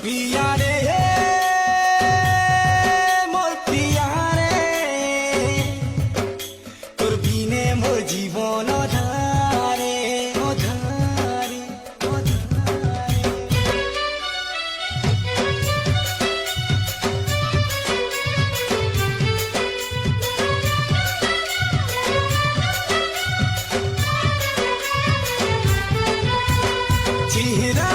পিয়া রে মোর পিয়া রে তোর বিনে মোর জীবন অধারে অধারে অধারে চেহারা